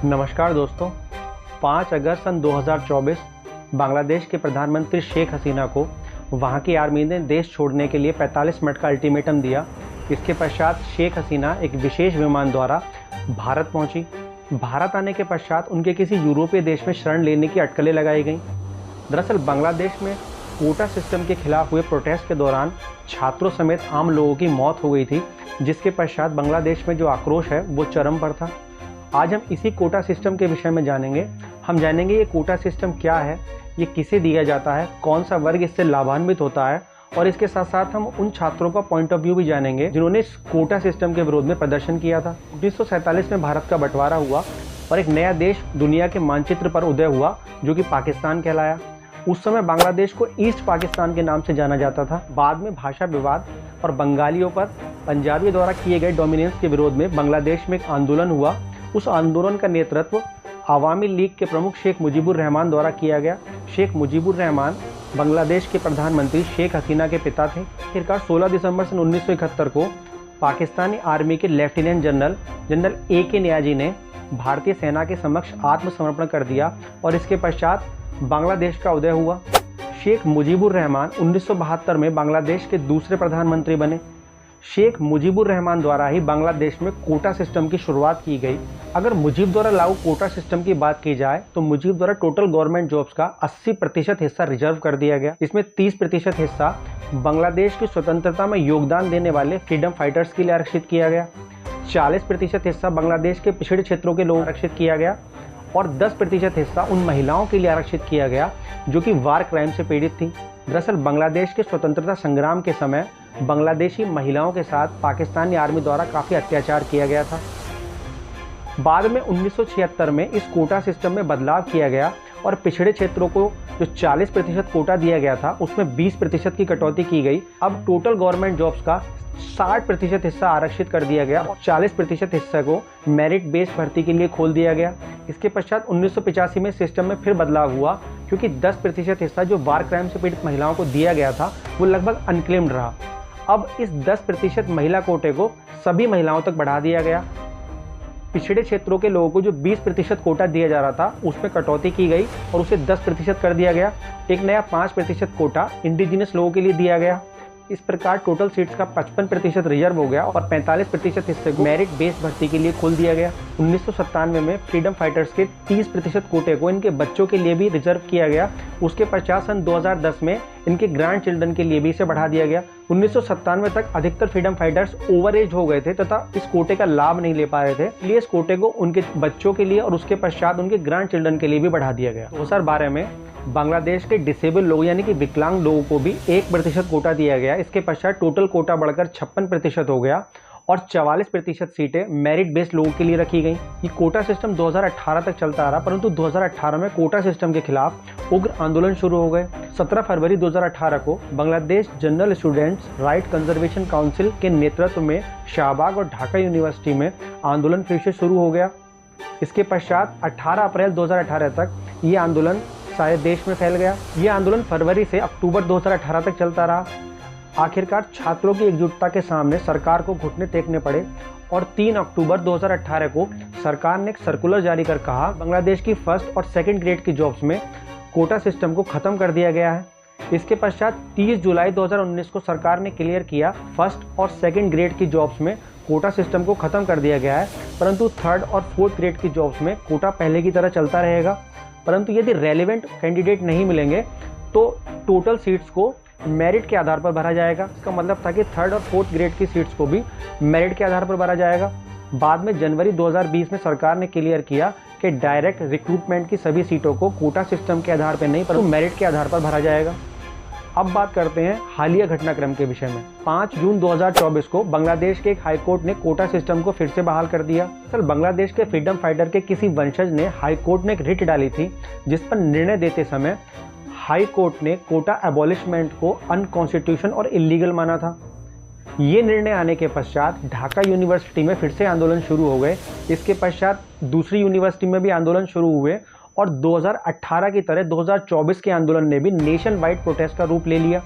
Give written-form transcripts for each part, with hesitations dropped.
नमस्कार दोस्तों। 5 अगस्त सन 2024 बांग्लादेश के प्रधानमंत्री शेख हसीना को वहां की आर्मी ने देश छोड़ने के लिए 45 मिनट का अल्टीमेटम दिया। इसके पश्चात शेख हसीना एक विशेष विमान द्वारा भारत पहुंची। भारत आने के पश्चात उनके किसी यूरोपीय देश में शरण लेने की अटकलें लगाई गईं। दरअसल बांग्लादेश में कोटा सिस्टम के खिलाफ हुए प्रोटेस्ट के दौरान छात्रों समेत आम लोगों की मौत हो गई थी, जिसके पश्चात बांग्लादेश में जो आक्रोश है वो चरम पर था। आज हम इसी कोटा सिस्टम के विषय में जानेंगे। हम जानेंगे ये कोटा सिस्टम क्या है, ये किसे दिया जाता है, कौन सा वर्ग इससे लाभान्वित होता है, और इसके साथ साथ हम उन छात्रों का पॉइंट ऑफ व्यू भी जानेंगे जिन्होंने इस कोटा सिस्टम के विरोध में प्रदर्शन किया था। 1947 में भारत का बंटवारा हुआ और एक नया देश दुनिया के मानचित्र पर उदय हुआ जो कि पाकिस्तान कहलाया। उस समय बांग्लादेश को ईस्ट पाकिस्तान के नाम से जाना जाता था। बाद में भाषा विवाद और बंगालियों पर पंजाबियों द्वारा किए गए डोमिनेंस के विरोध में बांग्लादेश में एक आंदोलन हुआ। उस आंदोलन का नेतृत्व अवामी लीग के प्रमुख शेख मुजीबुर रहमान द्वारा किया गया। शेख मुजीबुर रहमान बांग्लादेश के प्रधानमंत्री शेख हसीना के पिता थे। आखिरकार 16 दिसंबर सन 1971 को पाकिस्तानी आर्मी के लेफ्टिनेंट जनरल AK नियाजी ने भारतीय सेना के समक्ष आत्मसमर्पण कर दिया और इसके पश्चात बांग्लादेश का उदय हुआ। शेख मुजीबुर रहमान 1972 में बांग्लादेश के दूसरे प्रधानमंत्री बने। शेख मुजीबुर रहमान द्वारा ही बांग्लादेश में कोटा सिस्टम की शुरुआत की गई। अगर मुजीब द्वारा लागू कोटा सिस्टम की बात की जाए तो मुजीब द्वारा टोटल गवर्नमेंट जॉब्स का 80% हिस्सा रिजर्व कर दिया गया। इसमें 30% हिस्सा बांग्लादेश की स्वतंत्रता में योगदान देने वाले फ्रीडम फाइटर्स के लिए आरक्षित किया गया। 40% हिस्सा बांग्लादेश के पिछड़े क्षेत्रों के लोगों आरक्षित किया गया और 10% हिस्सा उन महिलाओं के लिए आरक्षित किया गया जो कि वार क्राइम से पीड़ित थी। दरअसल बांग्लादेश के स्वतंत्रता संग्राम के समय बांग्लादेशी महिलाओं के साथ पाकिस्तानी आर्मी द्वारा काफ़ी अत्याचार किया गया था। बाद में 1976 में इस कोटा सिस्टम में बदलाव किया गया और पिछड़े क्षेत्रों को जो 40% कोटा दिया गया था उसमें 20% की कटौती की गई। अब टोटल गवर्नमेंट जॉब्स का 60% हिस्सा आरक्षित कर दिया गया और 40% हिस्से को मेरिट बेस्ड भर्ती के लिए खोल दिया गया। इसके पश्चात 1985 में सिस्टम में फिर बदलाव हुआ क्योंकि 10% हिस्सा जो वार क्राइम से पीड़ित महिलाओं को दिया गया था वो लगभग अनक्लेम्ड रहा। अब इस 10% महिला कोटे को सभी महिलाओं तक बढ़ा दिया गया। पिछड़े क्षेत्रों के लोगों को जो 20% कोटा दिया जा रहा था उसमें कटौती की गई और उसे 10% कर दिया गया। एक नया 5% कोटा इंडिजिनस लोगों के लिए दिया गया। इस प्रकार टोटल सीट्स का 55% रिजर्व हो गया और 45% हिस्से को मेरिट बेस्ड भर्ती के लिए खोल दिया गया। 1997 में फ्रीडम फाइटर्स के 30% कोटे को इनके बच्चों के लिए भी रिजर्व किया गया। उसके पश्चात सन 2010 में इनके ग्रैंड चिल्ड्रन के लिए भी इसे बढ़ा दिया गया। 1997 तक अधिकतर फ्रीडम फाइटर्स ओवर एज हो गए थे तथा इस कोटे का लाभ नहीं ले पा रहे थे, इसलिए इस कोटे को उनके बच्चों के लिए और उसके पश्चात उनके ग्रैंड चिल्ड्रन के लिए भी बढ़ा दिया गया। 2012 में बांग्लादेश के डिसेबल लोग यानी कि विकलांग लोगों को भी 1% कोटा दिया गया। इसके पश्चात टोटल कोटा बढ़कर 56% हो गया और 44% सीटें मेरिट बेस्ड लोगों के लिए रखी गई। ये कोटा सिस्टम 2018 तक चलता रहा, परंतु 2018 में कोटा सिस्टम के खिलाफ उग्र आंदोलन शुरू हो गए। 17 फरवरी 2018 को Bangladesh general students right conservation council के नेतृत्व में शाहबाग और ढाका यूनिवर्सिटी में आंदोलन फिर से शुरू हो गया। इसके पश्चात 18 अप्रैल 2018 तक ये आंदोलन सारे देश में फैल गया। ये आंदोलन फरवरी से अक्टूबर 2018 तक चलता रहा। आखिरकार छात्रों की एकजुटता के सामने सरकार को घुटने टेकने पड़े और 3 अक्टूबर 2018 को सरकार ने एक सर्कुलर जारी कर कहा बांग्लादेश की फर्स्ट और सेकंड ग्रेड की जॉब्स में कोटा सिस्टम को खत्म कर दिया गया है। इसके पश्चात 30 जुलाई 2019 को सरकार ने क्लियर किया फर्स्ट और सेकंड ग्रेड की जॉब्स में कोटा सिस्टम को खत्म कर दिया गया है, परंतु थर्ड और फोर्थ ग्रेड की जॉब्स में कोटा पहले की तरह चलता रहेगा। परंतु यदि रेलेवेंट कैंडिडेट नहीं मिलेंगे तो टोटल सीट्स को मेरिट के आधार पर भरा जाएगा। इसका मतलब था कि थर्ड और फोर्थ ग्रेड की सीट्स को भी मेरिट के आधार पर भरा जाएगा। बाद में जनवरी 2020 में सरकार ने क्लियर किया कि डायरेक्ट रिक्रूटमेंट की सभी सीटों को कोटा सिस्टम के आधार पर नहीं परंतु मेरिट के आधार पर भरा जाएगा। अब बात करते हैं हालिया घटनाक्रम के विषय में। 5 जून 2024 को बांग्लादेश के एक हाईकोर्ट ने कोटा सिस्टम को फिर से बहाल कर दिया। दरअसल बांग्लादेश के फ्रीडम फाइटर के किसी वंशज ने हाईकोर्ट में एक रिट डाली थी जिस पर निर्णय देते समय हाई कोर्ट ने कोटा एबॉलिशमेंट को अनकॉन्स्टिट्यूशन और इलीगल माना था। ये निर्णय आने के पश्चात ढाका यूनिवर्सिटी में फिर से आंदोलन शुरू हो गए। इसके पश्चात दूसरी यूनिवर्सिटी में भी आंदोलन शुरू हुए और 2018 की तरह 2024 के आंदोलन ने भी नेशन वाइड प्रोटेस्ट का रूप ले लिया।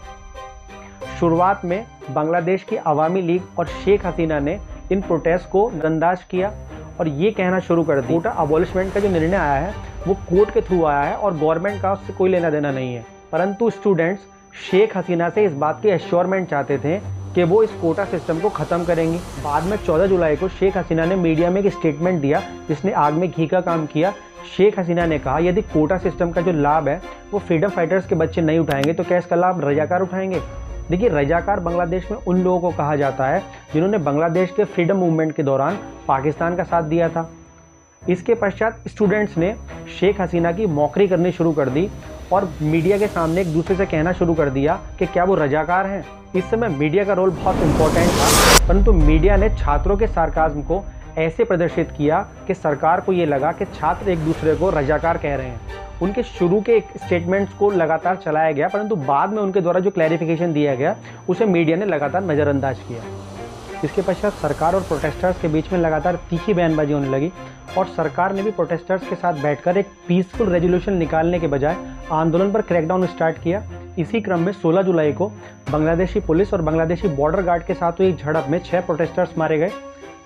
शुरुआत में बांग्लादेश की अवामी लीग और शेख हसीना ने इन प्रोटेस्ट को नजरअंदाज किया और ये कहना शुरू कर दिया कोटा अबॉलिशमेंट का जो निर्णय आया है वो कोर्ट के थ्रू आया है और गवर्नमेंट का उससे कोई लेना देना नहीं है। परंतु स्टूडेंट्स शेख हसीना से इस बात की एश्योरमेंट चाहते थे कि वो इस कोटा सिस्टम को ख़त्म करेंगी। बाद में 14 जुलाई को शेख हसीना ने मीडिया में एक स्टेटमेंट दिया जिसने आग में घी का काम किया। शेख हसीना ने कहा यदि कोटा सिस्टम का जो लाभ है वो फ्रीडम फाइटर्स के बच्चे नहीं उठाएंगे तो क्या इसका लाभ रजाकार उठाएंगे। देखिए, रजाकार बांग्लादेश में उन लोगों को कहा जाता है जिन्होंने बांग्लादेश के फ्रीडम मूवमेंट के दौरान पाकिस्तान का साथ दिया था। इसके पश्चात स्टूडेंट्स ने शेख हसीना की मौकरी करनी शुरू कर दी और मीडिया के सामने एक दूसरे से कहना शुरू कर दिया कि क्या वो रजाकार हैं। इस समय मीडिया का रोल बहुत इंपॉर्टेंट था, परंतु मीडिया ने छात्रों के सार्काज्म को ऐसे प्रदर्शित किया कि सरकार को ये लगा कि छात्र एक दूसरे को रजाकार कह रहे हैं। उनके शुरू के स्टेटमेंट्स को लगातार चलाया गया, परंतु बाद में उनके द्वारा जो क्लैरिफिकेशन दिया गया उसे मीडिया ने लगातार नज़रअंदाज किया। इसके पश्चात सरकार और प्रोटेस्टर्स के बीच में लगातार तीखी बयानबाजी होने लगी और सरकार ने भी प्रोटेस्टर्स के साथ बैठकर एक पीसफुल रेजोल्यूशन निकालने के बजाय आंदोलन पर क्रैकडाउन स्टार्ट किया। इसी क्रम में 16 जुलाई को बांग्लादेशी पुलिस और बांग्लादेशी बॉर्डर गार्ड के साथ हुई झड़प में 6 प्रोटेस्टर्स मारे गए।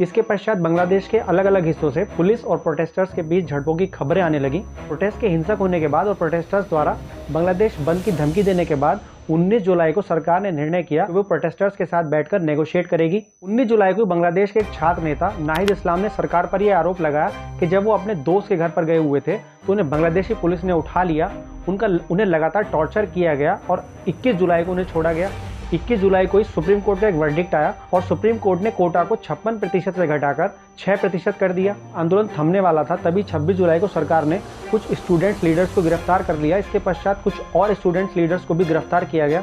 इसके पश्चात बांग्लादेश के अलग अलग हिस्सों से पुलिस और प्रोटेस्टर्स के बीच झड़पों की खबरें आने लगी। प्रोटेस्ट के हिंसक होने के बाद और प्रोटेस्टर्स द्वारा बांग्लादेश बंद की धमकी देने के बाद 19 जुलाई को सरकार ने निर्णय किया कि वो प्रोटेस्टर्स के साथ बैठकर नेगोशिएट करेगी। 19 जुलाई को बांग्लादेश के एक छात्र नेता नाहिद इस्लाम ने सरकार पर यह आरोप लगाया कि जब वो अपने दोस्त के घर पर गए हुए थे तो उन्हें बांग्लादेशी पुलिस ने उठा लिया, उन्हें लगातार टॉर्चर किया गया और 21 जुलाई को उन्हें छोड़ा गया। 21 जुलाई को ही सुप्रीम कोर्ट का एक वर्डिक्ट आया और सुप्रीम कोर्ट ने कोटा को 56% से घटाकर 6% कर दिया। आंदोलन थमने वाला था, तभी 26 जुलाई को सरकार ने कुछ स्टूडेंट्स लीडर्स को गिरफ्तार कर लिया। इसके पश्चात कुछ और स्टूडेंट्स लीडर्स को भी गिरफ्तार किया गया।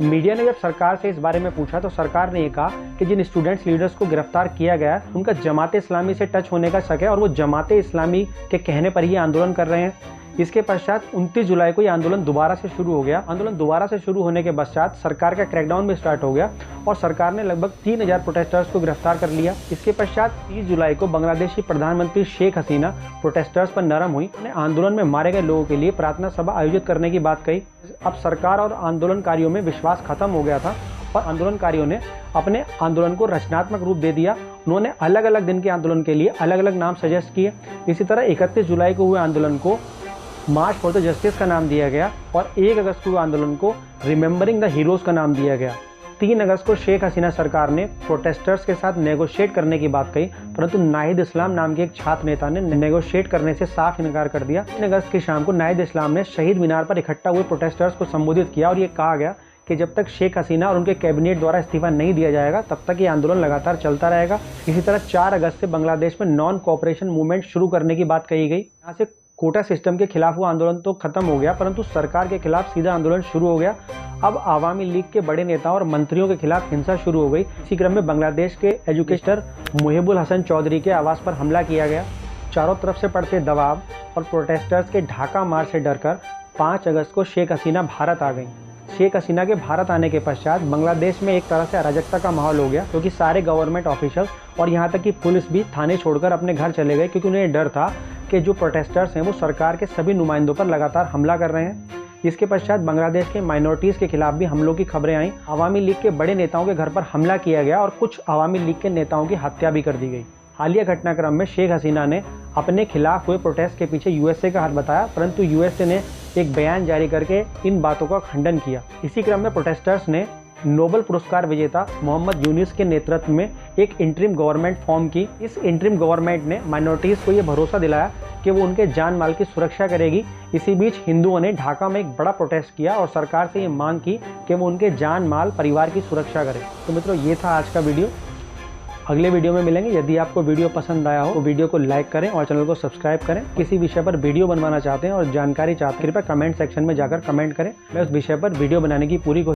मीडिया ने जब सरकार से इस बारे में पूछा तो सरकार ने ये कहा कि जिन स्टूडेंट्स लीडर्स को गिरफ्तार किया गया उनका जमात इस्लामी से टच होने का शक है और वो जमात इस्लामी के कहने पर ही आंदोलन कर रहे हैं। इसके पश्चात 29 जुलाई को ये आंदोलन दोबारा से शुरू हो गया। आंदोलन दोबारा से शुरू होने के पश्चात सरकार का क्रैकडाउन भी स्टार्ट हो गया और सरकार ने लगभग 3000 प्रोटेस्टर्स को गिरफ्तार कर लिया। इसके पश्चात 30 जुलाई को बांग्लादेशी प्रधानमंत्री शेख हसीना प्रोटेस्टर्स पर नरम हुई। उन्होंने आंदोलन में मारे गए लोगों के लिए प्रार्थना सभा आयोजित करने की बात कही। अब सरकार और आंदोलनकारियों में विश्वास खत्म हो गया था और आंदोलनकारियों ने अपने आंदोलन को रचनात्मक रूप दे दिया। उन्होंने अलग अलग दिन के आंदोलन के लिए अलग अलग नाम सजेस्ट किए। इसी तरह 31 जुलाई को हुए आंदोलन को मार्च फॉर द जस्टिस का नाम दिया गया और 1 अगस्त को आंदोलन को रिमेंबरिंग द हीरोज का नाम दिया गया। 3 अगस्त को शेख हसीना सरकार ने प्रोटेस्टर्स के साथ नेगोशिएट करने की बात कही, परंतु नाहिद इस्लाम नाम के एक छात्र नेता ने नेगोशिएट करने से साफ इनकार कर दिया। 3 अगस्त की शाम को नाहिद इस्लाम ने शहीद मीनार पर इकट्ठा हुए प्रोटेस्टर्स को संबोधित किया और ये कहा गया कि जब तक शेख हसीना और उनके कैबिनेट द्वारा इस्तीफा नहीं दिया जाएगा तब तक ये आंदोलन लगातार चलता रहेगा। इसी तरह 4 अगस्त से बांग्लादेश में नॉन कोऑपरेशन मूवमेंट शुरू करने की बात कही गई। यहाँ से कोटा सिस्टम के खिलाफ वो आंदोलन तो खत्म हो गया, परंतु सरकार के खिलाफ सीधा आंदोलन शुरू हो गया। अब आवामी लीग के बड़े नेताओं और मंत्रियों के खिलाफ हिंसा शुरू हो गई। इसी क्रम में बांग्लादेश के एजुकेटर मुहिबुल हसन चौधरी के आवास पर हमला किया गया। चारों तरफ से पड़ते दबाव और प्रोटेस्टर्स के ढाका मार्च से डरकर 5 अगस्त को शेख हसीना भारत आ गई। शेख हसीना के भारत आने के पश्चात बांग्लादेश में एक तरह से अराजकता का माहौल हो गया, क्योंकि सारे गवर्नमेंट ऑफिशियल्स और यहाँ तक कि पुलिस भी थाने छोड़कर अपने घर चले गए, क्योंकि उन्हें डर था कि जो प्रोटेस्टर्स हैं वो सरकार के सभी नुमाइंदों पर लगातार हमला कर रहे हैं। इसके पश्चात बांग्लादेश के माइनॉरिटीज़ के खिलाफ भी हमलों की खबरें आईं। अवामी लीग के बड़े नेताओं के घर पर हमला किया गया और कुछ अवामी लीग के नेताओं की हत्या भी कर दी गई। हालिया घटनाक्रम में शेख हसीना ने अपने खिलाफ हुए प्रोटेस्ट के पीछे यूएसए का हाथ बताया, परंतु यूएसए ने एक बयान जारी करके इन बातों का खंडन किया। इसी क्रम में प्रोटेस्टर्स ने नोबेल पुरस्कार विजेता मोहम्मद यूनिस के नेतृत्व में एक इंटरिम गवर्नमेंट फॉर्म की। इस इंटरिम गवर्नमेंट ने माइनॉरिटीज़ को ये भरोसा दिलाया कि वो उनके जान माल की सुरक्षा करेगी। इसी बीच हिंदुओं ने ढाका में एक बड़ा प्रोटेस्ट किया और सरकार से ये मांग की कि वो उनके जान माल परिवार की सुरक्षा करें। तो मित्रों, ये था आज का वीडियो। अगले वीडियो में मिलेंगे। यदि आपको वीडियो पसंद आया हो तो वीडियो को लाइक करें और चैनल को सब्सक्राइब करें। किसी विषय पर वीडियो बनवाना चाहते हैं और जानकारी चाहते हैं, कृपया कमेंट सेक्शन में जाकर कमेंट करें। मैं उस विषय पर वीडियो बनाने की पूरी